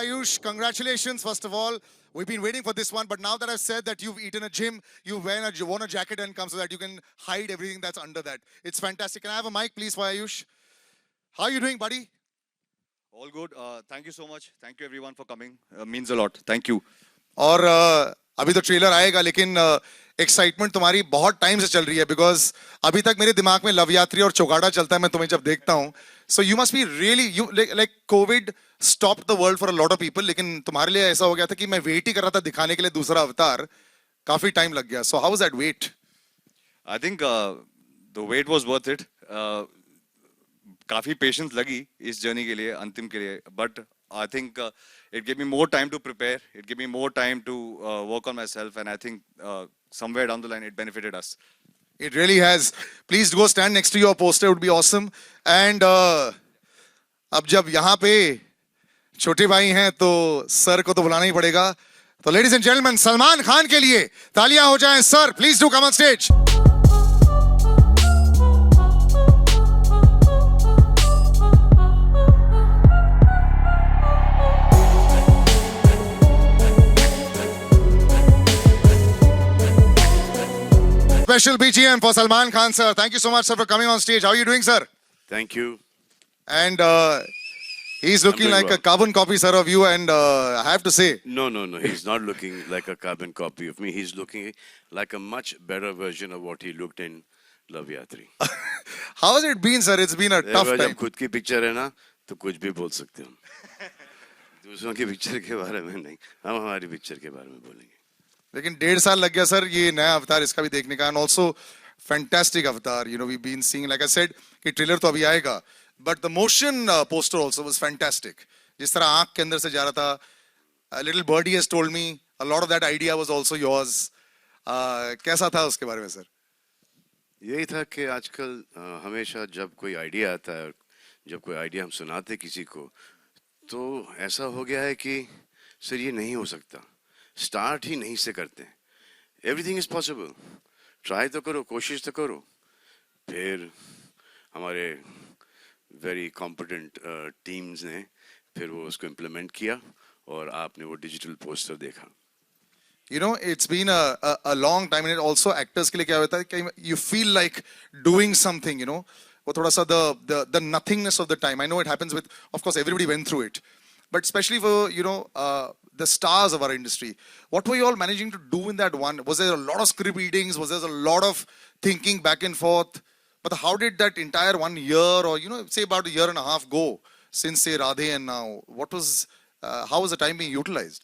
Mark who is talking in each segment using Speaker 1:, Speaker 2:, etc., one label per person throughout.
Speaker 1: Ayush, congratulations, first of all. We've been waiting for this one, but now that I've said that you've eaten a gym, you've worn a jacket and come so that you can hide everything that's under that. It's fantastic. Can I have a mic, please, for Ayush? How are you doing, buddy?
Speaker 2: All good. Thank you so much. Thank you everyone for coming. Means a lot. Thank you.
Speaker 1: और अभी तो trailer आएगा, लेकिन excitement तुम्हारी बहुत time से चल रही है, बिकॉज अभी तक मेरे दिमाग में लव यात्री और चौगाड़ा चलता है मैं तुम्हें जब देखता हूँ. So you must be really you like Covid stop the world for a lot of people, लेकिन तुम्हारे लिए ऐसा हो गया था कि मैं वेट ही कर रहा था दिखाने के लिए दूसरा अवतार. काफी टाइम लग गया. So how was that wait?
Speaker 2: I think the wait was worth it. काफी पेशेंस लगी इस जर्नी के लिए, अंतिम के लिए. But I think it gave me more time to prepare. It gave me more time to work on myself, and I think somewhere down the line it benefited us.
Speaker 1: It really has. Please go stand next to your poster. It would be awesome. And अब जब यहाँ पे छोटे भाई हैं तो sir को तो बुलाना ही पड़ेगा. तो ladies and gentleman, Salman Khan के लिए तालियां हो जाएं. Sir, please do come on stage. Special BGM for Salman Khan, sir. Thank you so much, sir, for coming on stage. How are you doing, sir?
Speaker 3: Thank you.
Speaker 1: And he's looking
Speaker 3: doing
Speaker 1: like
Speaker 3: well.
Speaker 1: a carbon copy, sir, of you. And I have to say,
Speaker 3: No. He's not looking like a carbon copy of me. He's looking like a much better version of what he looked in Love Yatri.
Speaker 1: how has it been, sir? It's been a tough
Speaker 3: जब
Speaker 1: time.
Speaker 3: खुद की picture है ना तो कुछ भी बोल सकते हम. दूसरों की पिक्चर के बारे में नहीं, हम हमारी पिक्चर के बारे में बोलेंगे.
Speaker 1: लेकिन 1.5 साल लग गया सर ये नया अवतार इसका भी देखने का. And also fantastic avatar. You know we been seeing, like I said, कि ट्रेलर तो अभी आएगा, but the motion poster also was fantastic. जिस तरह आंख के अंदर से जा रहा था, little birdie has told me a lot of that idea was also yours. कैसा था उसके बारे में सर?
Speaker 3: यही था कि आजकल हमेशा जब कोई आइडिया आता है, जब कोई आइडिया हम सुनाते किसी को, तो ऐसा हो गया है कि सर ये नहीं हो सकता, स्टार्ट ही नहीं से करते हैं. Everything is possible. ट्राई तो करो, कोशिश तो करो. फिर हमारे वेरी कॉम्पिटेंट टीम्स ने फिर वो उसको इम्प्लीमेंट किया और आपने वो डिजिटल पोस्टर देखा.
Speaker 1: You know, it's been a long time, and also actors के लिए क्या होता है कि you feel like doing something, you know, वो थोड़ा सा the nothingness of the time. I know it happens with, of course, everybody went through it, but especially for, you know, the stars of our industry. What were you all managing to do in that one? Was there a lot of script readings? Was there a lot of thinking back and forth? But how did that entire 1 year, or, you know, say about a year and a half go since, say, Radhe and now? What was, how was the time being utilized?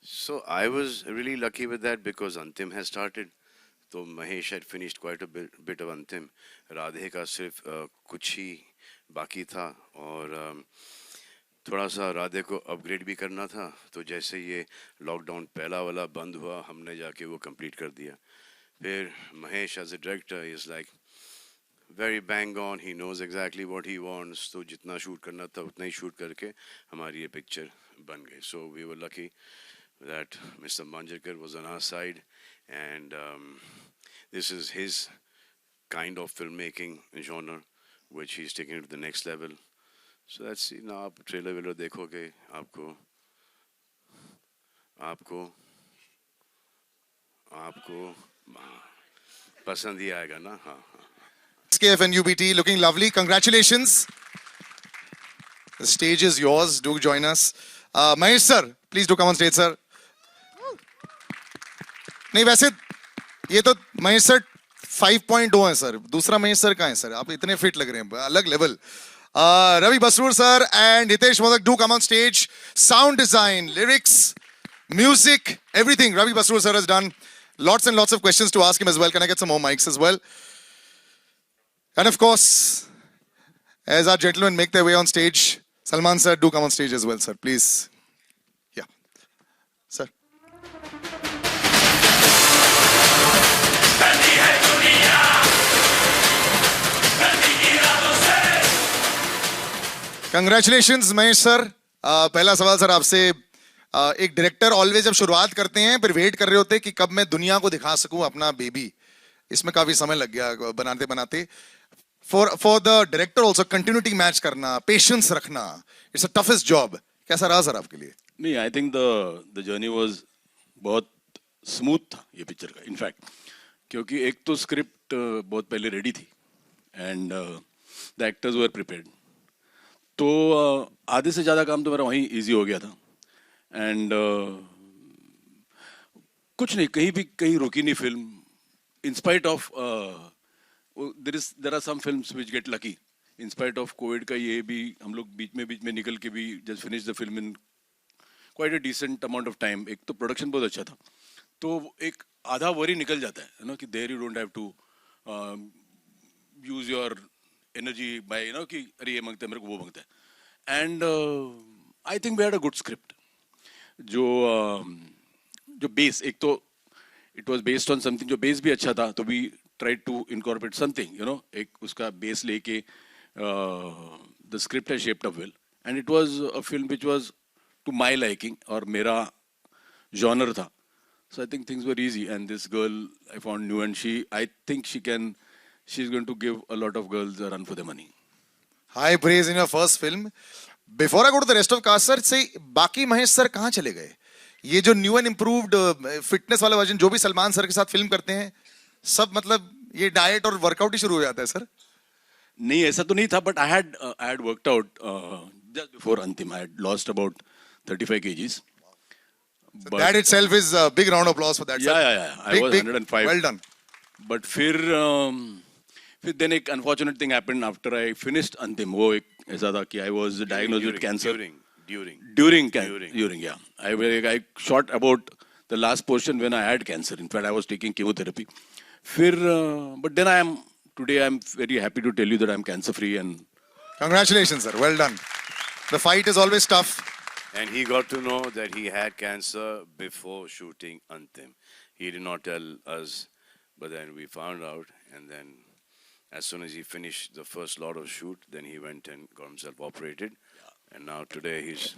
Speaker 3: So I was really lucky with that because Antim has started. So Mahesh had finished quite a bit of Antim. Radhe का सिर्फ कुछ ही बाकी था और थोड़ा सा राधे को upgrade भी करना था. तो जैसे ये लॉकडाउन पहला वाला बंद हुआ, हमने जाके वो कंप्लीट कर दिया. फिर Mahesh as a director is like very bang on. He knows exactly what he wants. तो जितना शूट करना था उतना ही शूट करके हमारी ये पिक्चर बन गई. So we were lucky that Mr. Manjarkar was on our side, and this is his kind of filmmaking genre, which he's taking it to the next level. So let's see now. आप trailer velar देखोगे, आपको पसंद ही आएगा ना. हाँ.
Speaker 1: SKF and UBT looking lovely. Congratulations. The stage is yours. Do join us. Mahesh sir, please do come on stage, sir. नहीं वैसे ये तो महेश सर 5.0 है सर. दूसरा महेश सर कहाँ है सर? आप इतने फिट लग रहे हैं, अलग level. Ravi Basrur sir and Hitesh Modak do come on stage. Sound design, lyrics, music, everything Ravi Basrur sir has done. Lots and lots of questions to ask him as well. Can I get some more mics as well? And of course, as our gentlemen make their way on stage, Salman sir, do come on stage as well, sir, please. Yeah, sir. Congratulations, Mahesh sir. पहला सवाल sir आपसे. एक director always जब शुरुआत करते हैं फिर wait कर रहे होते हैं कि कब मैं दुनिया को दिखा सकूं अपना बेबी. इसमें काफी समय लग गया बनाते बनाते. For the director also, continuity match करना, patience रखना, it's a toughest job. कैसा रहा सर आपके लिए?
Speaker 4: नहीं, I think the journey was बहुत स्मूथ था ये पिक्चर का, इनफैक्ट, क्योंकि एक तो स्क्रिप्ट बहुत पहले रेडी थी and the actors were prepared, तो आधे से ज़्यादा काम तो मेरा वहीं इजी हो गया था एंड कुछ नहीं, कहीं रुकी नहीं film, in spite of there are some films which get lucky, in spite of covid का ये भी हम लोग बीच में निकल के भी just finish the film in quite a decent amount of time. एक तो प्रोडक्शन बहुत अच्छा था, तो एक आधा वरी निकल जाता है ना, कि there you don't have to use your energy by कि अरे ये मांगता है मेरे को वो मांगता है, and I think we had a good script. जो जो बेस, एक तो it was based on something, जो बेस भी अच्छा था, तो we try to incorporate something, एक उसका बेस लेके the script has shaped up well and it was a film which was to my liking और मेरा जॉनर था, so I think things were easy, and this girl I found new, and I think she's going to give a lot of girls a run for their money.
Speaker 1: High praise in your first film. Before I go to the rest of cast, sir, say बाकी Mahesh sir कहाँ चले गए? ये जो new and improved fitness वाला version जो भी Salman sir के साथ फिल्म करते हैं, सब मतलब ये डाइट और वर्कआउट ही शुरू हो जाता है सर?
Speaker 4: नहीं, ऐसा तो नहीं था, but I had worked out just before Antim. I had lost about 35 kgs.
Speaker 1: So that itself is a big round of applause for that, sir.
Speaker 4: Yeah. I was 105.
Speaker 1: Well done.
Speaker 4: But फिर then एक unfortunate thing happened after I finished Antim. वो एक ऐसा था कि I was diagnosed with cancer. During, yeah. I shot about the last portion when I had cancer. In fact, I was taking chemotherapy. But then today I'm very happy to tell you that I'm cancer free and.
Speaker 1: Congratulations, sir. Well done. The fight is always tough.
Speaker 3: And he got to know that he had cancer before shooting Antim. He did not tell us, but then we found out. And then as soon as he finished the first lot of shoot, then he went and got himself operated. And now today he's...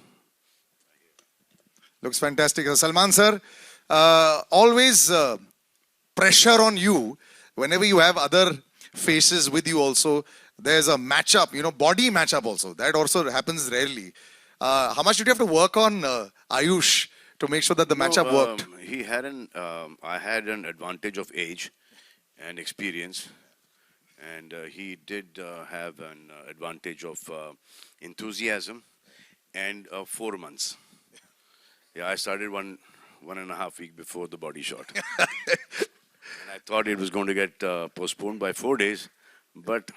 Speaker 1: Looks fantastic. Salman sir, always pressure on you whenever you have other faces with you also. There's a matchup, body matchup also. That also happens rarely. How much did you have to work on Ayush to make sure that the matchup worked?
Speaker 3: I had an advantage of age and experience, and he did have an advantage of enthusiasm and 4 months. Yeah, I started one and a half week before the body shot. And I thought it was going to get postponed by 4 days, but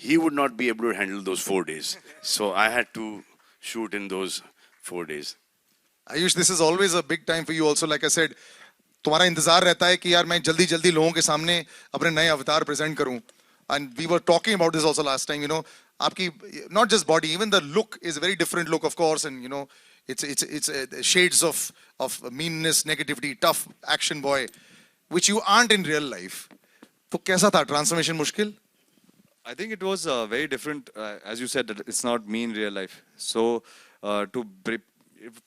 Speaker 3: he would not be able to handle those 4 days. So I had to shoot in those 4 days.
Speaker 1: Ayush, this is always a big time for you also. Like I said, तुम्हारा इंतजार रहता है कि यार मैं जल्दी लोगों के सामने अपने नए अवतार प्रेजेंट करूं. And we were talking about this also last time, आपकी not just body, even the look is a very different look, of course, and it's shades of meanness, negativity, tough action boy, which you aren't in real life. तो कैसा था transformation? मुश्किल?
Speaker 2: I think it was very different. As you said, that it's not me in real life. So,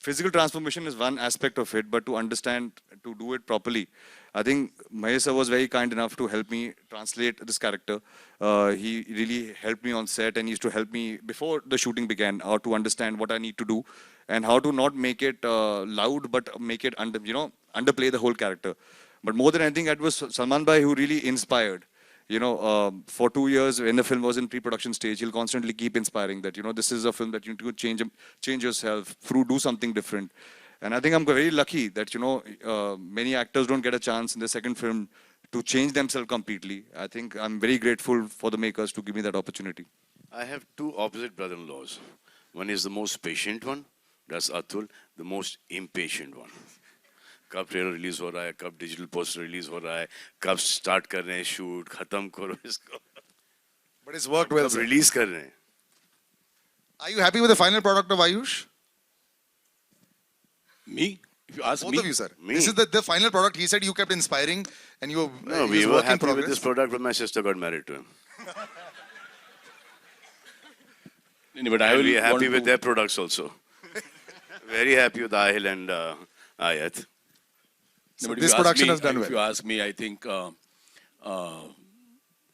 Speaker 2: physical transformation is one aspect of it, but to understand, to do it properly, I think Mahesh sir was very kind enough to help me translate this character. He really helped me on set and used to help me before the shooting began, how to understand what I need to do and how to not make it loud, but make it underplay the whole character. But more than anything, it was Salman Bhai who really inspired. For 2 years when the film was in pre-production stage, he'll constantly keep inspiring that, this is a film that you need to change yourself, do something different. And I think I'm very lucky that, many actors don't get a chance in the second film to change themselves completely. I think I'm very grateful for the makers to give me that opportunity.
Speaker 3: I have two opposite brother-in-laws. One is the most patient one, that's Atul, the most impatient one. कब trailer release हो रहा है, कब digital poster release हो रहा है, कब start कर रहे हैं शूट, खत्म करो इसको.
Speaker 1: But it's worked well.
Speaker 3: कब रिलीज कर रहे हैं.
Speaker 1: Are you happy with the final product of Ayush?
Speaker 4: Me? If you ask
Speaker 1: Both
Speaker 4: me.
Speaker 1: of you, sir.
Speaker 3: Me?
Speaker 1: This is the final product. He said you kept inspiring and you were.
Speaker 3: No, we were happy with this product when my sister got married to him.
Speaker 4: But I will
Speaker 3: be happy with their products also. Very happy with Ahil and Ayat.
Speaker 1: So this production has done well.
Speaker 4: If you ask me, I think,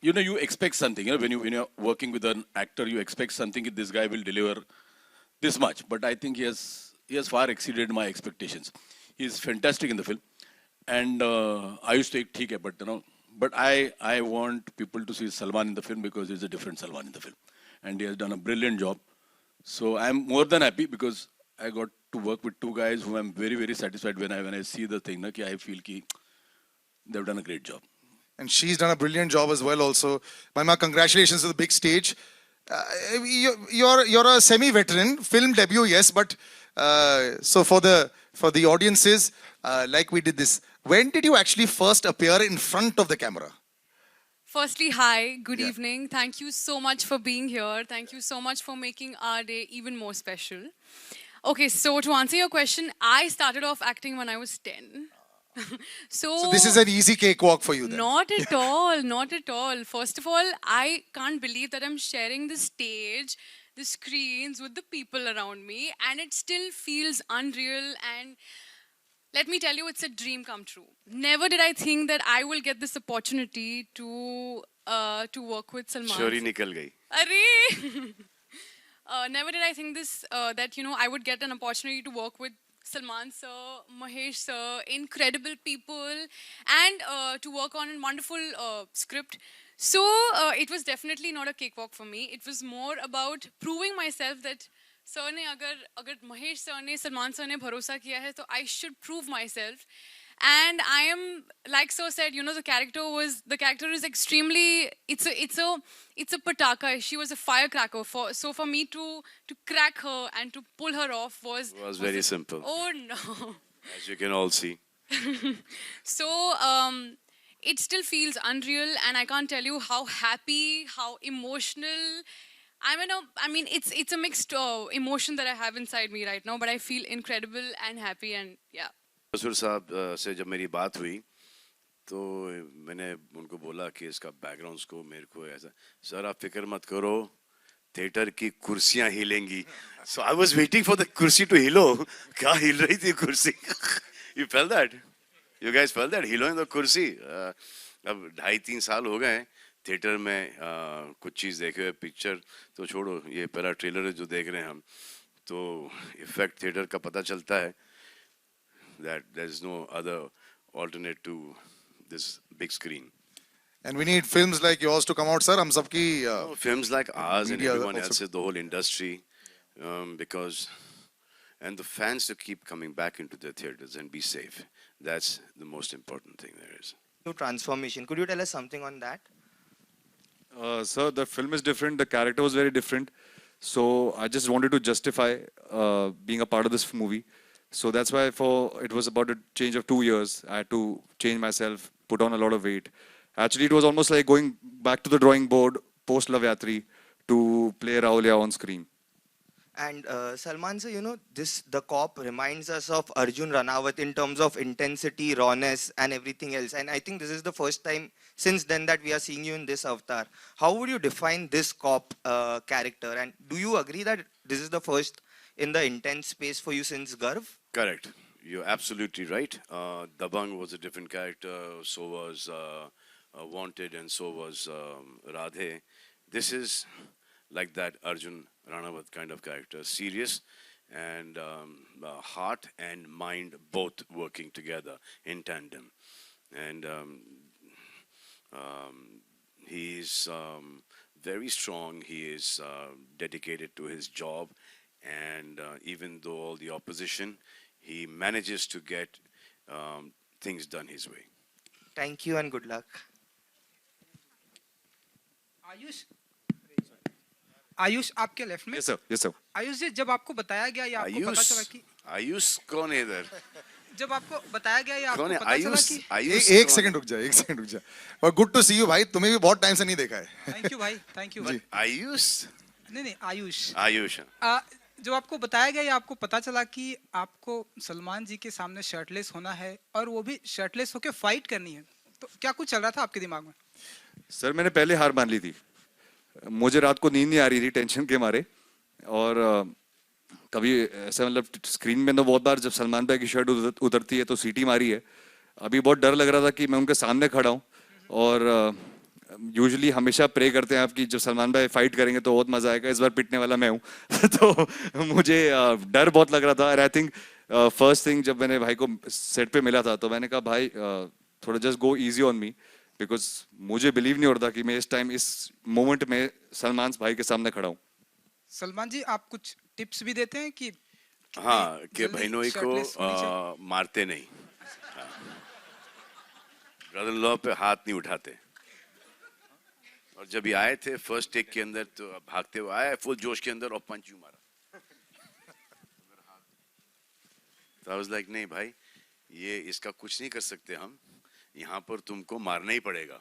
Speaker 4: you expect something. When you're working with an actor, you expect something that this guy will deliver this much, but I think he has far exceeded my expectations. He is fantastic in the film, and I used to take it, but I want people to see Salman in the film because he's a different Salman in the film, and he has done a brilliant job. So I'm more than happy because I got to work with two guys whom I'm very very satisfied when I see the thing. Na, ki I feel ki they've done a great job.
Speaker 1: And she's done a brilliant job as well also. Maima, congratulations to the big stage. You're a semi-veteran, film debut, yes, but so for the audiences, like we did this, when did you actually first appear in front of the camera?
Speaker 5: Firstly, hi, good
Speaker 1: Yeah.
Speaker 5: evening. Thank you so much for being here. Thank you so much for making our day even more special. Okay, so to answer your question, I started off acting when I was 10.
Speaker 1: So this is an easy cakewalk for you then.
Speaker 5: Not at all, not at all. First of all, I can't believe that I'm sharing the stage, the screens with the people around me, and it still feels unreal. And let me tell you, it's a dream come true. Never did I think that I will get this opportunity to work with Salman.
Speaker 3: चोरी निकल गई.
Speaker 5: Arey! Never did I think that I would get an opportunity to work with Salman sir, Mahesh sir, incredible people, and to work on a wonderful script. So it was definitely not a cakewalk for me. It was more about proving myself that sir ne agar Mahesh sir ne, Salman sir ne bharosa kiya hai, so I should prove myself. And I am, like sir said, the character is extremely, it's a pataka. She was a firecracker. So for me to crack her and to pull her off was
Speaker 3: very simple.
Speaker 5: Oh no.
Speaker 3: As you can all see.
Speaker 5: So it still feels unreal, and I can't tell you how happy, how emotional. It's a mixed emotion that I have inside me right now, but I feel incredible and happy, and yeah.
Speaker 3: कसूर साहब से जब मेरी बात हुई तो मैंने उनको बोला कि इसका बैकग्राउंड को मेरे को ऐसा सर आप फिक्र मत करो थिएटर की कुर्सियां हिलेंगी so I was waiting for the कुर्सी to हिलो क्या हिल रही थी कुर्सी you felt that you guys felt that हिलो तो कुर्सी अब 2.5-3 साल हो गए थिएटर में कुछ चीज़ देखे हुए पिक्चर तो छोड़ो ये पहला ट्रेलर जो देख रहे हैं हम तो इफेक्ट थिएटर का पता चलता है that there's no other alternate to this big screen.
Speaker 1: And we need films like yours to come out, sir. हम सबकी
Speaker 3: films like ours and
Speaker 1: media
Speaker 3: everyone
Speaker 1: also-
Speaker 3: else's, the whole industry, because and the fans to keep coming back into the theaters and be safe. That's the most important thing there is.
Speaker 6: New transformation. Could you tell us something on that?
Speaker 2: Sir, the film is different. The character was very different. So I just wanted to justify being a part of this movie. So that's why it was about a change of 2 years. I had to change myself, put on a lot of weight. Actually, it was almost like going back to the drawing board post Love Yatri to play Raulia on screen.
Speaker 6: And Salman sir, the cop reminds us of Arjun Ranawat in terms of intensity, rawness, and everything else. And I think this is the first time since then that we are seeing you in this avatar. How would you define this cop character? And do you agree that this is the first in the intense space for you since Garv?
Speaker 3: Correct. You're absolutely right. Dabang was a different character. So was Wanted, and so was Radhe. This is like that Arjun Ranawat kind of character, serious and heart and mind both working together in tandem. And he's very strong. He is dedicated to his job, and even though all the opposition, he manages to get things done his way.
Speaker 6: Thank you and good luck.
Speaker 7: Ayush आपके left में
Speaker 2: Yes, sir. Yes, sir.
Speaker 7: Ayush जी जब आपको बताया गया या आपको पता चला कि
Speaker 3: आयुष कौन है इधर?
Speaker 7: जब आपको बताया गया या आपको
Speaker 3: कौन है
Speaker 7: पता चला
Speaker 3: आयुष?
Speaker 7: कि
Speaker 3: आयुष
Speaker 1: एक
Speaker 3: कौन
Speaker 1: सेकंड रुक जा, एक सेकंड रुक जा. और गुड टू सी यू भाई, तुम्हें भी बहुत टाइम से नहीं देखा है.
Speaker 7: थैंक यू भाई, थैंक यू भाई.
Speaker 3: है? आयुष?
Speaker 7: नहीं आयुष.
Speaker 3: आयुष.
Speaker 7: जब आपको बताया गया या आपको पता चला कि आपको सलमान जी के सामने शर्टलेस होना है और वो भी शर्टलेस होके फाइट करनी है, तो क्या कुछ चल रहा था आपके दिमाग में?
Speaker 2: सर मैंने पहले हार मान ली थी. मुझे रात को नींद नहीं आ रही थी टेंशन के मारे. और कभी ऐसा मतलब स्क्रीन में तो बहुत बार जब सलमान भाई की शर्ट उतरती है तो सीटी मारी है. अभी बहुत डर लग रहा था कि मैं उनके सामने खड़ा हूँ और यूजुअली हमेशा प्रे करते हैं आप कि जब सलमान भाई फाइट करेंगे तो बहुत मजा आएगा, इस बार पिटने वाला मैं हूँ तो मुझे डर बहुत लग रहा था। और आई थिंक फर्स्ट थिंग जब मैंने भाई को सेट पे मिला था तो मैंने कहा भाई थोड़ा just go easy on me, because मुझे बिलीव नहीं हो रहा था कि मैं इस टाइम इस मोमेंट में सलमान भाई के सामने खड़ा हूँ।
Speaker 7: सलमान जी आप कुछ टिप्स भी देते हैं कि
Speaker 3: हाँ, कि
Speaker 7: जल्दी
Speaker 3: बहनोई
Speaker 7: shirtless होनी चाहिए?
Speaker 3: को मारते नहीं, ब्रदर इन लॉ पे हाथ नहीं उठाते। और जब ये आए थे फर्स्ट टेक के अंदर तो भागते हुए आए फुल जोश के अंदर और पंच यूं मारा। तो आई वाज लाइक नहीं भाई, ये इसका कुछ नहीं कर सकते हम, यहाँ पर तुमको मारना ही पड़ेगा।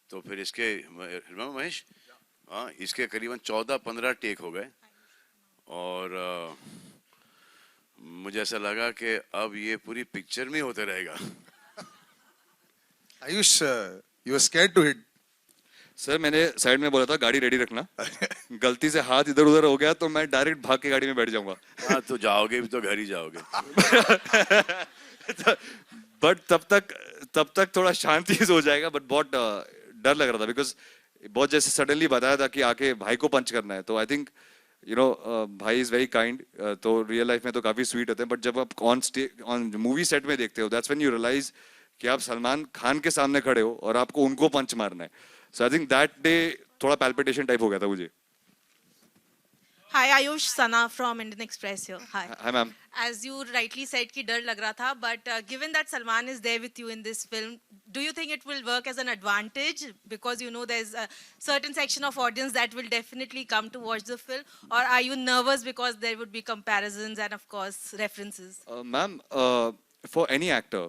Speaker 3: तो फिर इसके महेश, हाँ, इसके करीबन 14-15 टेक हो गए और मुझे ऐसा लगा कि अब ये पूरी पिक्चर में होते रहेगा।
Speaker 1: Ayush, you were scared to hit.
Speaker 2: Sir मैंने साइड में बोला था गाड़ी रेडी रखना, गलती से हाथ इधर उधर हो गया तो मैं डायरेक्ट भाग के गाड़ी में बैठ जाऊंगा।
Speaker 3: हाँ, तो जाओगे भी तो घर ही जाओगे।
Speaker 2: बट तब तक थोड़ा शांति से हो जाएगा, बट बहुत डर लग रहा था बिकॉज बहुत जैसे सडनली बताया था कि आके भाई को पंच करना है। तो आई थिंक यू नो भाई इज वेरी काइंड, तो रियल लाइफ में तो काफी स्वीट होते हैं, बट जब आप ऑन मूवी सेट में देखते हो दैट्स व्हेन यू रियलाइज कि आप सलमान खान के सामने खड़े हो और आपको उनको पंच मारना है। सो आई थिंक दैट डे थोड़ा पैल्पिटेशन टाइप हो गया था मुझे।
Speaker 8: Hi, Ayush, Sana from Indian Express here. Hi.
Speaker 2: Hi ma'am.
Speaker 8: As you rightly said कि डर लग रहा था, but given that Salman is there with you in this film, do you think it will work as an advantage because you know there's a certain section of audience that will definitely come to watch the film, or are you nervous because there would be comparisons and of course references?
Speaker 2: Ma'am, for any actor,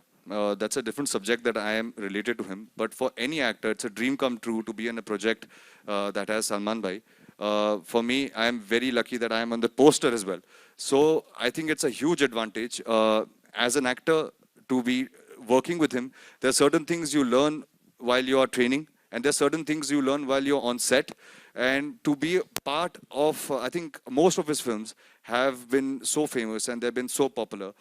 Speaker 2: that's a different subject that I am related to him. But for any actor, it's a dream come true to be in a project that has Salman Bhai. For me, I am very lucky that I am on the poster as well. So I think it's a huge advantage as an actor to be working with him. There are certain things you learn while you are training, and there are certain things you learn while you're on set. And to be part of, I think most of his films have been so famous and they've been so popular.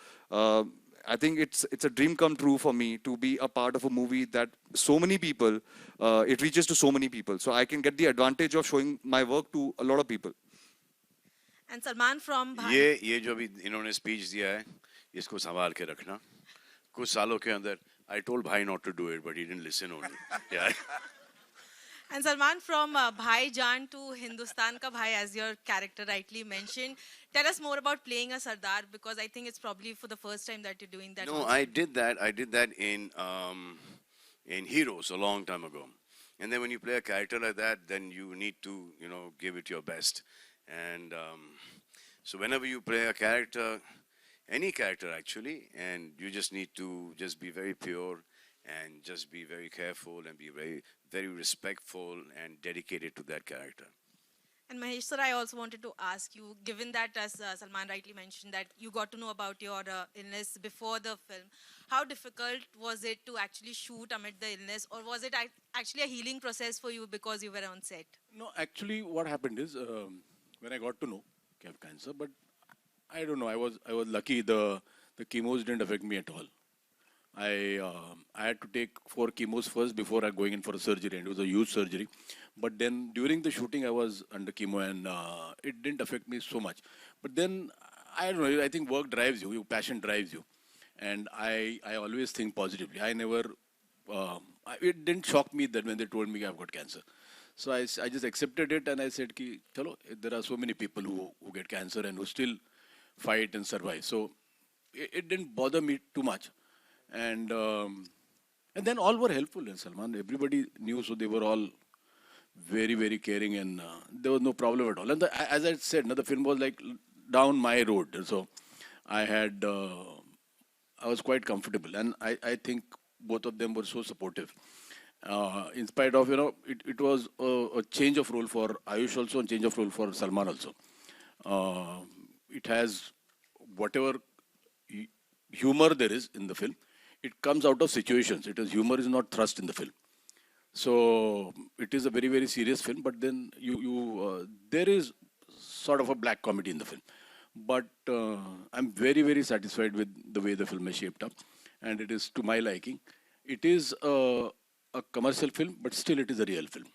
Speaker 2: I think it's a dream come true for me to be a part of a movie that so many people, it reaches to so many people. So I can get the advantage of showing my work to a lot of people.
Speaker 8: And Salman from Bhai.
Speaker 3: ये जो भी इन्होंने speech दिया है इसको संभाल के रखना। कुछ सालों के अंदर I told Bhai not to do it, but he didn't listen only. Yeah.
Speaker 8: And Salman, from Bhai Jaan to Hindustan Ka Bhai, as your character rightly mentioned, tell us more about playing a Sardar, because I think it's probably for the first time that you're doing that.
Speaker 3: No,
Speaker 8: also.
Speaker 3: I did that. I did that in Heroes a long time ago. And then when you play a character like that, then you need to, give it your best. And so whenever you play a character, any character actually, and you just need to just be very pure and just be very careful and be very, very respectful and dedicated to that character.
Speaker 8: And Mahesh sir, I also wanted to ask you, given that as Salman rightly mentioned that you got to know about your illness before the film, how difficult was it to actually shoot amid the illness, or was it actually a healing process for you because you were on set?
Speaker 4: No, actually, what happened is when I got to know I have cancer, but I don't know. I was lucky. The chemos didn't affect me at all. I had to take 4 chemos first before I going in for a surgery, and it was a huge surgery. But then during the shooting, I was under chemo, and it didn't affect me so much. But then I don't know. I think work drives you. Your passion drives you, and I always think positively. I never. It didn't shock me that when they told me I've got cancer. So I just accepted it, and I said, "Ki, chalo, there are so many people who get cancer and who still fight and survive." So it didn't bother me too much. And then all were helpful in Salman. Everybody knew, so they were all very, very caring, and there was no problem at all. And as I said, the film was like down my road, so I was quite comfortable, and I think both of them were so supportive. In spite of, it was a change of role for Ayush also, and change of role for Salman also. It has whatever humor there is in the film. It comes out of situations. Humor is not thrust in the film. So it is a very, very serious film, but then there is sort of a black comedy in the film. But I'm very, very satisfied with the way the film is shaped up, and it is to my liking. It is a a commercial film, but still it is a real film.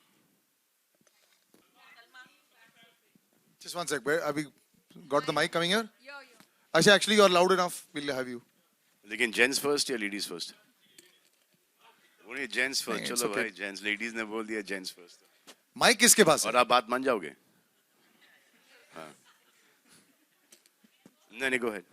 Speaker 1: Just one sec. Where have we got the mic coming here?
Speaker 5: Yeah.
Speaker 1: Actually, you're loud enough. We'll have you.
Speaker 3: लेकिन gents first या ladies first? बोलिए gents first.
Speaker 1: नहीं, it's
Speaker 3: चलो
Speaker 1: okay.
Speaker 3: भाई, gents, ladies ने बोल दिया gents first.
Speaker 1: Mic किसके पास है?
Speaker 3: और आप बात मान जाओगे? हाँ. नहीं, go ahead.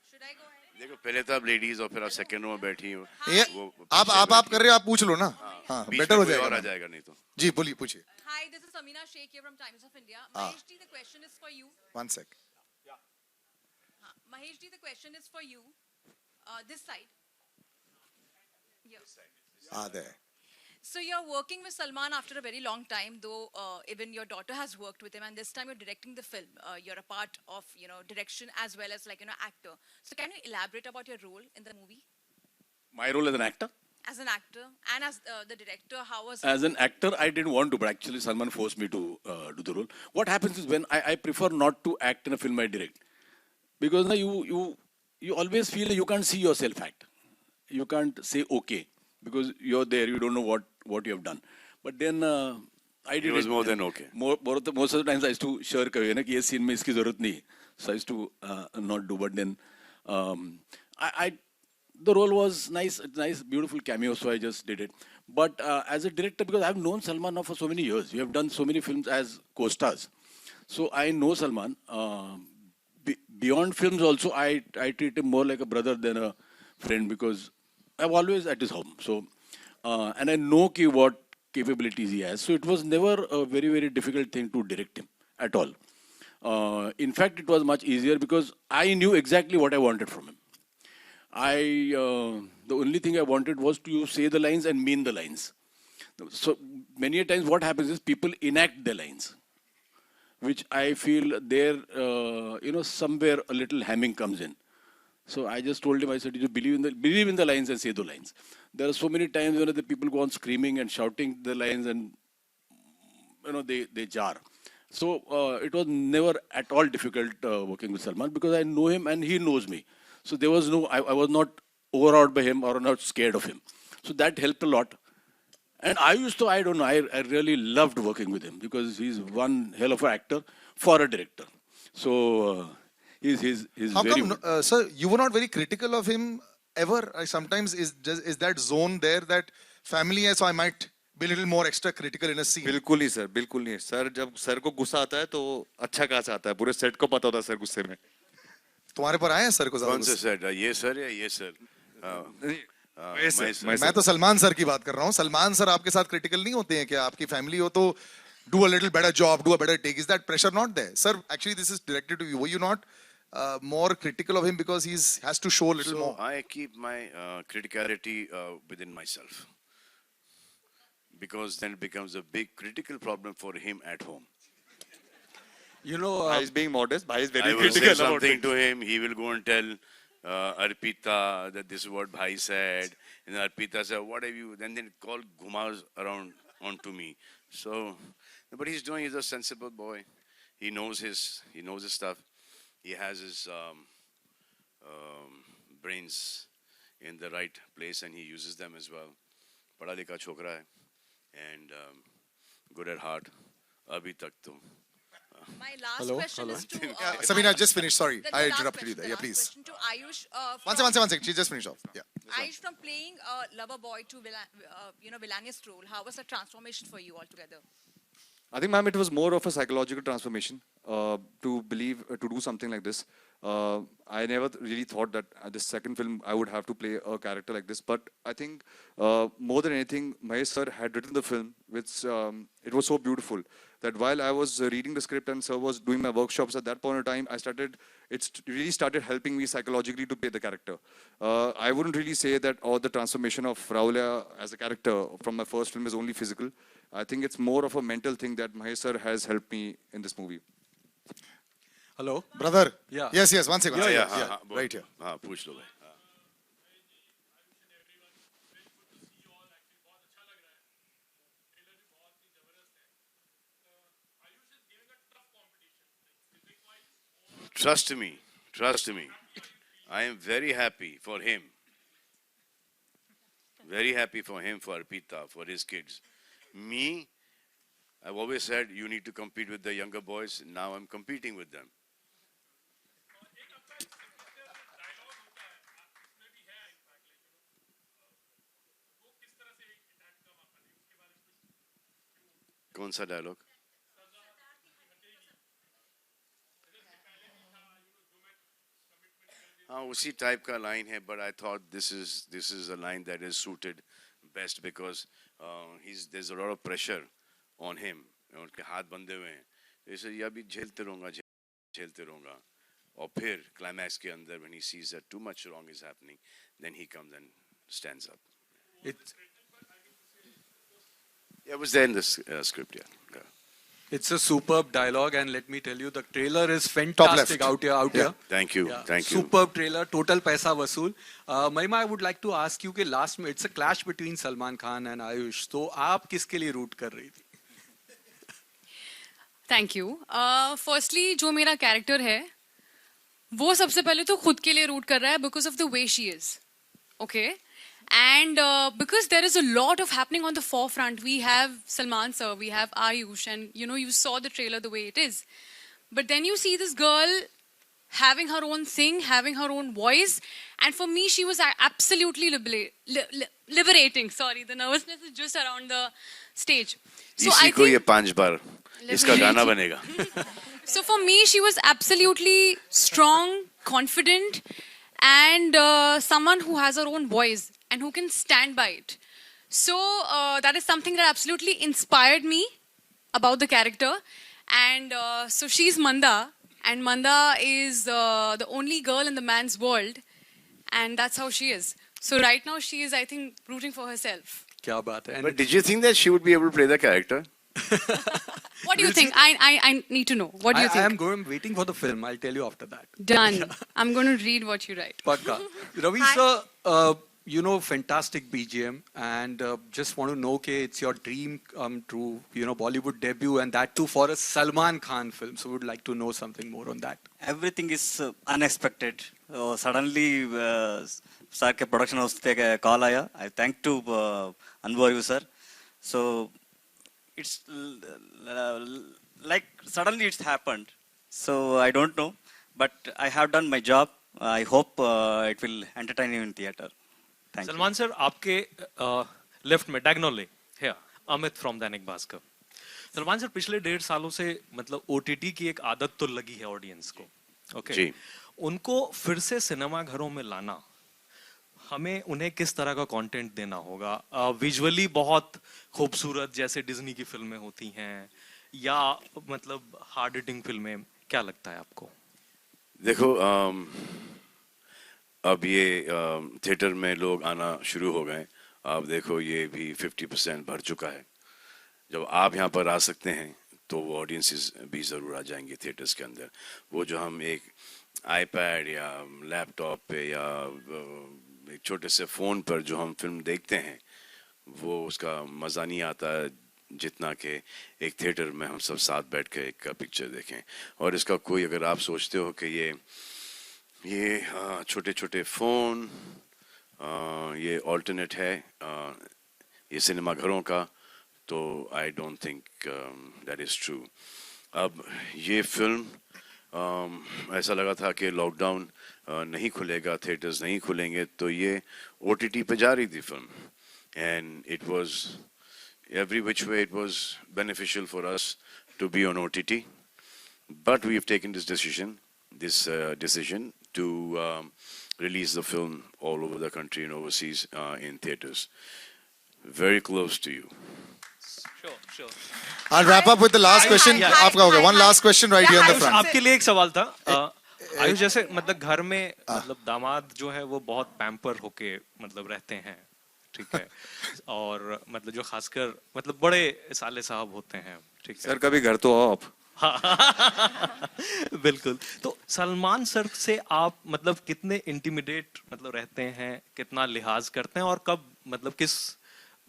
Speaker 5: Should I go ahead?
Speaker 3: देखो, पहले तो आप लेडीज और फिर आप सेकंड रो में बैठी हो.
Speaker 1: ये
Speaker 3: वो
Speaker 1: आप कर रहे हो, आप पूछ लो ना. हाँ,
Speaker 3: बीच
Speaker 1: बेटर
Speaker 3: में
Speaker 1: हो
Speaker 3: कोई और आ
Speaker 1: जाएगा.
Speaker 3: जाएगा नहीं तो.
Speaker 1: जी बोलिए, पूछिए.
Speaker 5: Hi, this is Samina Sheikh here from Times of India. Mahesh ji, the question is for you.
Speaker 1: One sec.
Speaker 5: Mahesh ji, the question is for you. This side.
Speaker 1: There.
Speaker 5: So you're working with Salman after a very long time, though even your daughter has worked with him, and this time you're directing the film. You're a part of, direction as well as actor. So can you elaborate about your role in the movie?
Speaker 4: My role as an actor?
Speaker 5: As an actor and as the director, how was
Speaker 4: As an actor, I didn't want to, but actually Salman forced me to do the role. What happens is when I prefer not to act in a film I direct. Because you always feel you can't see yourself act. You can't say okay. Because you're there, you don't know what you have done. But then I did
Speaker 3: It was more than okay.
Speaker 4: Most of the times I used to shirk away, na, कि ये scene में इसकी ज़रूरत नहीं. So I used to not do. But then the role was nice, beautiful cameo, so I just did it. But as a director, because I've known Salman now for so many years, we have done so many films as co-stars. So I know Salman. Beyond films also, I treat him more like a brother than a friend because I'm always at his home. So, and I know what capabilities he has. So it was never a very, very difficult thing to direct him at all. In fact, it was much easier because I knew exactly what I wanted from him. The only thing I wanted was to say the lines and mean the lines. So many a times what happens is people enact their lines, which I feel there, somewhere a little hamming comes in. So I just told him, I said, you believe in the lines and say the lines. There are so many times when the people go on screaming and shouting the lines and, they jar. So it was never at all difficult working with Salman because I know him and he knows me. So there was I was not overawed by him or not scared of him. So that helped a lot. And I really loved working with him because he's one hell of an actor for a director. So he's
Speaker 1: How
Speaker 4: very
Speaker 1: come, sir, you were not very critical of him ever? Sometimes is that zone there that family है, so I might be a little more extra critical in a scene.
Speaker 2: बिल्कुल नहीं sir, बिल्कुल नहीं. Sir जब sir को गुस्सा आता है तो अच्छा खासा आता है. पूरे सेट को पता होता है सर गुस्से में.
Speaker 1: तुम्हारे पर आए हैं सर को
Speaker 3: कौन से
Speaker 1: ज्यादा?
Speaker 3: सर? ये सर या ये सर?
Speaker 1: मैं तो सलमान सर की बात कर रहा हूँ. सलमान सर आपके साथ क्रिटिकल नहीं होते हैं क्या? आपकी फैमिली हो तो do a little better job, do a better take. Is that pressure not there? Sir, actually this is directed to you. Were you not more critical of him because has to show a little more?
Speaker 3: I keep my criticality within myself. Because then it becomes a big critical problem for him at home.
Speaker 2: Bhai is being modest. Bhai is very
Speaker 3: I will say
Speaker 2: critical about
Speaker 3: something
Speaker 2: it.
Speaker 3: to him, he will go and tell Arpita that this is what Bhai said. And Arpita said, what have you? Then call Gumas around onto me. So, but he's a sensible boy. He knows his stuff. He has his brains in the right place and he uses them as well. Pada likha chokra hai. And good at heart. Abhi tak to.
Speaker 5: My last question is to
Speaker 1: Samina, just finish. Sorry,
Speaker 5: the
Speaker 1: I
Speaker 5: last
Speaker 1: interrupted you there.
Speaker 5: question, the
Speaker 1: Yeah,
Speaker 5: last
Speaker 1: please.
Speaker 5: question to Ayush.
Speaker 1: One second. She just finished off. Yeah.
Speaker 5: Ayush, from playing a lover boy to villainous role, how was the transformation for you altogether?
Speaker 2: I think, ma'am, it was more of a psychological transformation to do something like this. I never really thought that this second film I would have to play a character like this. But I think more than anything, Mahesh sir had written the film, which it was so beautiful that while I was reading the script and sir was doing my workshops at that point in time, it really started helping me psychologically to play the character. I wouldn't really say that the transformation of Raulia as a character from my first film is only physical. I think it's more of a mental thing that Mahesh sir has helped me in this movie.
Speaker 9: Hello?
Speaker 1: Brother.
Speaker 9: Yeah.
Speaker 1: Yes, one second.
Speaker 3: Yeah.
Speaker 1: Right here.
Speaker 3: Puch lo bhai. Trust me. I am very happy for him. Very happy for him, for Arpita, for his kids. Me, I've always said you need to compete with the younger boys. Now I'm competing with them. कौन सा dialogue? हाँ उसी type का line है, but I thought this is a line that is suited best because there's a lot of pressure on him. उनके हाथ बंधे हुए हैं, ऐसे ये अभी झेलते रहूँगा और फिर क्लाइमैक्स के अंदर when he sees that too much wrong is happening, then he comes and stands up. It was there in the script, yeah.
Speaker 9: It's a superb dialogue, and let me tell you, the trailer is fantastic out here.
Speaker 3: Thank you, thank you.
Speaker 9: Superb trailer, total paisa vasool. Mahima, I would like to ask you कि last में it's a clash between Salman Khan and Ayush. तो आप किसके लिए root कर रही थी?
Speaker 5: Thank you. Firstly जो मेरा कैरेक्टर है वो सबसे पहले तो खुद के लिए रूट कर रहा है because of the way she is. Okay. And because there is a lot of happening on the forefront, we have Salman sir, we have Ayush, and you know, you saw the trailer the way it is. But then you see this girl having her own thing, having her own voice, and for me, she was absolutely liberating. Sorry, the nervousness is just around the stage. So
Speaker 3: इसी को ये 5 बार इसका गाना बनेगा.
Speaker 5: So for me, she was absolutely strong, confident, and someone who has her own voice and who can stand by it. So that is something that absolutely inspired me about the character. And so she's Manda, and Manda is the only girl in the man's world, and that's how she is. So right now she is, I think, rooting for herself.
Speaker 9: क्या बात है.
Speaker 3: But did you think that she would be able to play the character?
Speaker 5: What do you think? I need to know. What do you think?
Speaker 9: I'm waiting for the film. I'll tell you after that.
Speaker 5: Done. I'm going to read what you write.
Speaker 9: Pakka. Ravi sir, you know, fantastic BGM, and just want to know कि it's your dream come true, you know, Bollywood debut, and that too for a Salman Khan film. So would like to know something more on that.
Speaker 10: Everything is unexpected. Suddenly, sir के production house से call आया. I thank to Anwar sir. So it's like suddenly it's happened. So I don't know, but I have done my job. I hope it will entertain you in theater.
Speaker 11: Salman sir, आपके left में diagonally है Amit from Dainik Bhaskar. Salman sir, पिछले 1.5 सालों से मतलब OTT की एक आदत तो लगी है ऑडियंस को. ओके. उनको फिर से सिनेमा घरों में लाना, हमें उन्हें किस तरह का कंटेंट देना होगा? विजुअली बहुत खूबसूरत जैसे डिज्नी की फिल्में होती हैं, या मतलब हार्ड हिटिंग फिल्में, क्या लगता है आपको?
Speaker 3: देखो, अब ये थिएटर में लोग आना शुरू हो गए. आप देखो, ये भी 50% भर चुका है. जब आप यहाँ पर आ सकते हैं तो वो ऑडियंसेस भी ज़रूर आ जाएंगे थिएटर्स के अंदर. वो जो हम एक आईपैड या लैपटॉप पे या एक छोटे से फ़ोन पर जो हम फिल्म देखते हैं, वो उसका मज़ा नहीं आता जितना कि एक थिएटर में हम सब साथ बैठ के एक पिक्चर देखें. और इसका कोई, अगर आप सोचते हो कि ये छोटे छोटे फ़ोन, ये ऑल्टरनेट है ये सिनेमा घरों का, तो I don't think that is true. अब ये फिल्म ऐसा लगा था कि लॉकडाउन नहीं खुलेगा, थिएटर्स नहीं खुलेंगे, तो ये ओटीटी पे जा रही थी film. And it was every which way it was beneficial for us to be on OTT. But we have taken this decision to release the film all over the country and overseas in theaters. Very close to you.
Speaker 11: Sure.
Speaker 1: I'll wrap up with the last question. आपका हो गया. One last question right here in the front.
Speaker 11: आपके लिए एक सवाल था. आयुष, जैसे मतलब घर में मतलब दामाद जो है वो बहुत पैम्पर होके मतलब रहते हैं, ठीक है, और मतलब जो खासकर मतलब बड़े साले साहब होते हैं, ठीक है.
Speaker 2: सर कभी घर तो आओ आप.
Speaker 11: बिल्कुल. तो सलमान सर से आप मतलब कितने इंटिमिडेट मतलब रहते हैं, कितना लिहाज करते हैं, और कब मतलब किस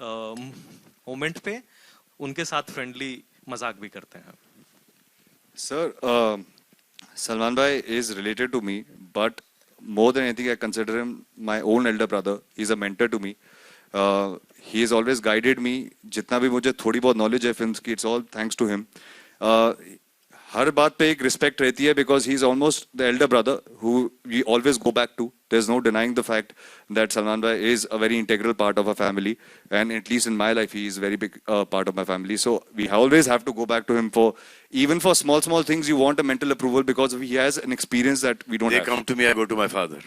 Speaker 11: मोमेंट पे उनके साथ फ्रेंडली मजाक भी करते हैं?
Speaker 2: Sir, Salman bhai is related to me, but more than anything, I consider him my own elder brother. He's a mentor to me. He has always guided me. जितना भी मुझे थोड़ी बहुत knowledge है films की, it's all thanks to him. हर बात पे एक respect रहती है because he is almost the elder brother who we always go back to. There's no denying the fact that Salman Bhai is a very integral part of our family, and at least in my life, he is a very big part of my family. So we always have to go back to him for even for small things. You want a mental approval because he has an experience that we don't
Speaker 3: They
Speaker 2: have.
Speaker 3: come to me, I go to my father.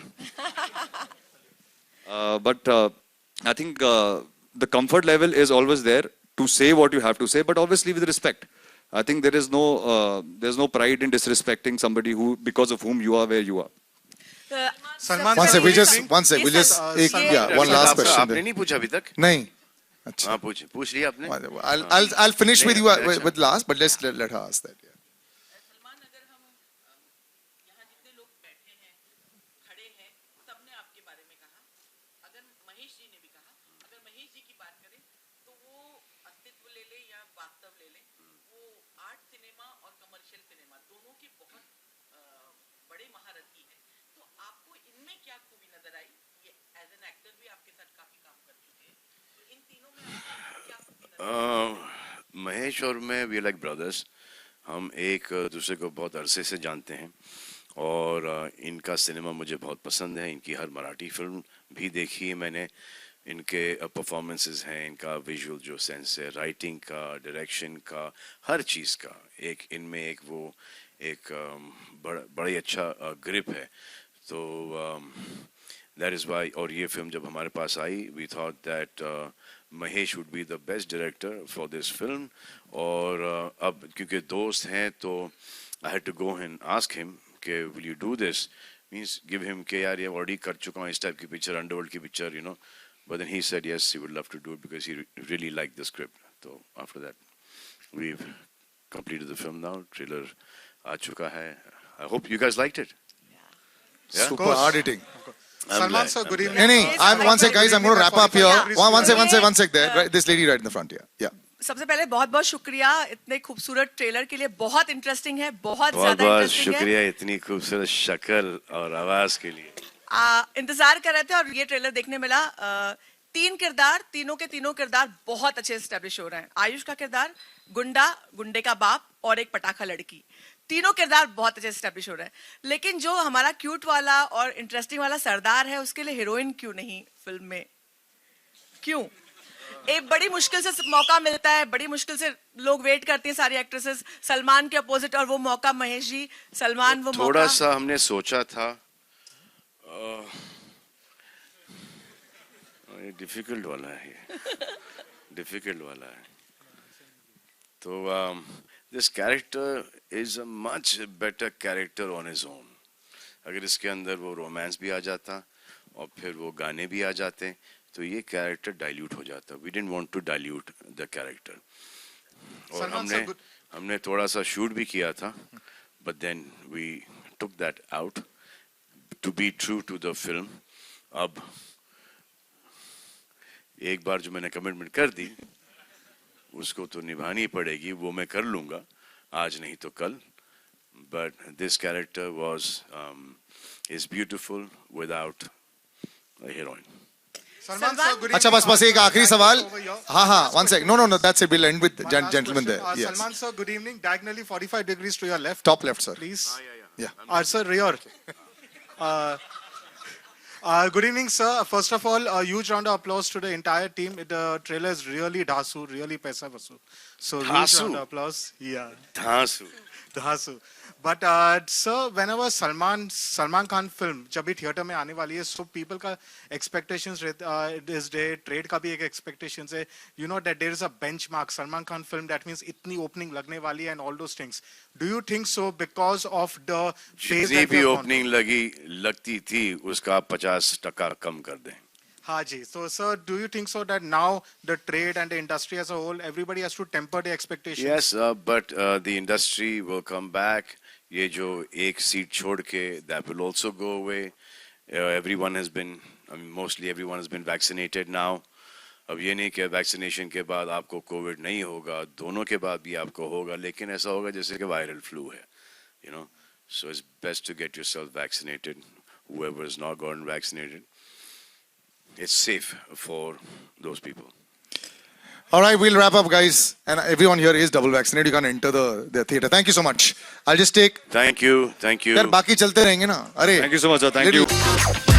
Speaker 2: But I think the comfort level is always there to say what you have to say, but obviously with respect. I think there's no pride in disrespecting somebody who because of whom you are where you are.
Speaker 1: Salman, one sec, we'll just one last question.
Speaker 3: आपने नहीं पूछा अभी तक?
Speaker 1: नहीं. अच्छा.
Speaker 3: हाँ पूछ लिया आपने?
Speaker 1: I'll finish with you with last, but let's let her ask that. Yeah.
Speaker 3: Mahesh और मैं वी लाइक ब्रदर्स. हम एक दूसरे को बहुत अरसे से जानते हैं और इनका सिनेमा मुझे बहुत पसंद है. इनकी हर मराठी फिल्म भी देखी है मैंने. इनके परफॉर्मेंसेस हैं, इनका विजुअल जो सेंस है, राइटिंग का, डायरेक्शन का, हर चीज़ का एक इनमें एक वो एक बड़ा ही अच्छा ग्रिप है. तो दैट इज़ वाई. और ये फिल्म जब हमारे पास आई we thought that Mahesh would be the best director for this film. और अब क्योंकि दोस्त हैं तो I had to go and ask him कि will you do this, means give him के यार ये ऑलरेडी कर चुका हूँ इस टाइप की पिक्चर, अंडरवर्ल्ड की picture, you know. But then he said yes, he would love to do it because he really liked the script. So after that, we've completed the film now. Trailer aa chuka hai. I hope you guys liked it. Yeah?
Speaker 1: Super editing.
Speaker 12: Salman sir, good evening.
Speaker 1: One sec, guys. I'm going to wrap up here. One sec there. Right, this lady right in the front here. Yeah.
Speaker 13: सबसे पहले बहुत बहुत शुक्रिया इतने खूबसूरत trailer के लिए. बहुत इंटरेस्टिंग है, बहुत ज्यादा इंटरेस्टिंग है.
Speaker 3: शुक्रिया इतनी खूबसूरत शक्ल और आवाज के लिए.
Speaker 13: इंतजार कर रहे थे और ये ट्रेलर देखने मिला. तीन किरदार, तीनों के तीनों किरदार बहुत अच्छे एस्टेब्लिश हो रहे हैं. आयुष का किरदार गुंडा, गुंडे का बाप और एक पटाखा लड़की, तीनों किरदार बहुत अच्छे एस्टेब्लिश हो रहे हैं. लेकिन जो हमारा क्यूट वाला और इंटरेस्टिंग वाला सरदार है उसके लिए हीरोइन क्यों नहीं फिल्म में? क्यों? एक बड़ी मुश्किल से मौका मिलता है, बड़ी मुश्किल से लोग वेट करते हैं सारी एक्ट्रेसेस सलमान के अपोजिट, और वो मौका महेश जी सलमान वो
Speaker 3: थोड़ा सा हमने सोचा था. ये डिफिकल्ट वाला है, डिफिकल्ट वाला है. तो this character is a much better character on his own. अगर इसके अंदर वो रोमांस भी आ जाता और फिर वो गाने भी आ जाते तो ये कैरेक्टर डाइल्यूट हो जाता. We didn't want to dilute the character. और हमने थोड़ा सा शूट भी किया था, but then we took that out to be true to the film. अब एक बार जो मैंने कमिटमेंट कर दी उसको तो निभानी पड़ेगी. वो मैं कर लूँगा, आज नहीं तो कल. But this character is beautiful without a heroine.
Speaker 12: Salman sir, good evening.
Speaker 1: अच्छा बस एक आखिरी सवाल. हाँ, one sec. No, that's it. We'll end with gentleman there. Yes.
Speaker 12: Salman sir, good evening. Diagonally 45 degrees to your left.
Speaker 1: Top left, sir.
Speaker 12: Please.
Speaker 1: Yeah.
Speaker 12: Sir, rear. Good evening, sir. First of all, a huge round of applause to the entire team. The trailer is really dhasu, really paisa vasu. So huge round of applause. Yeah. Dhasu. But sir, whenever Salman Khan film जब भी theatre में आने वाली है, so people का expectations this day, trade का भी एक expectations है. You know that there is a benchmark. Salman Khan film, that means इतनी opening लगने वाली है and all those things. Do you think so because of the phase
Speaker 3: जितनी भी opening लगती थी उसका 50% कम कर दें.
Speaker 12: हाँ जी. So sir, do you think so that now the trade and the industry as a whole, everybody has to temper the expectations?
Speaker 3: Yes, but the industry will come back. ये जो एक सीट छोड़ के that will also go away. Everyone has been, mostly everyone has been vaccinated now. अब ये नहीं कि vaccination के बाद आपको कोविड नहीं होगा, दोनों के बाद भी आपको होगा, लेकिन ऐसा होगा जैसे कि वायरल फ्लू है, you know. So it's best to get yourself vaccinated. Whoever is not gotten vaccinated. it's safe for those people.
Speaker 1: All right, we'll wrap up, guys. And everyone here is double vaccinated. You can enter the theater. Thank you so much. I'll just take.
Speaker 3: Thank you.
Speaker 1: यार बाकी चलते रहेंगे ना. अरे.
Speaker 2: Thank you so much, sir. Thank you.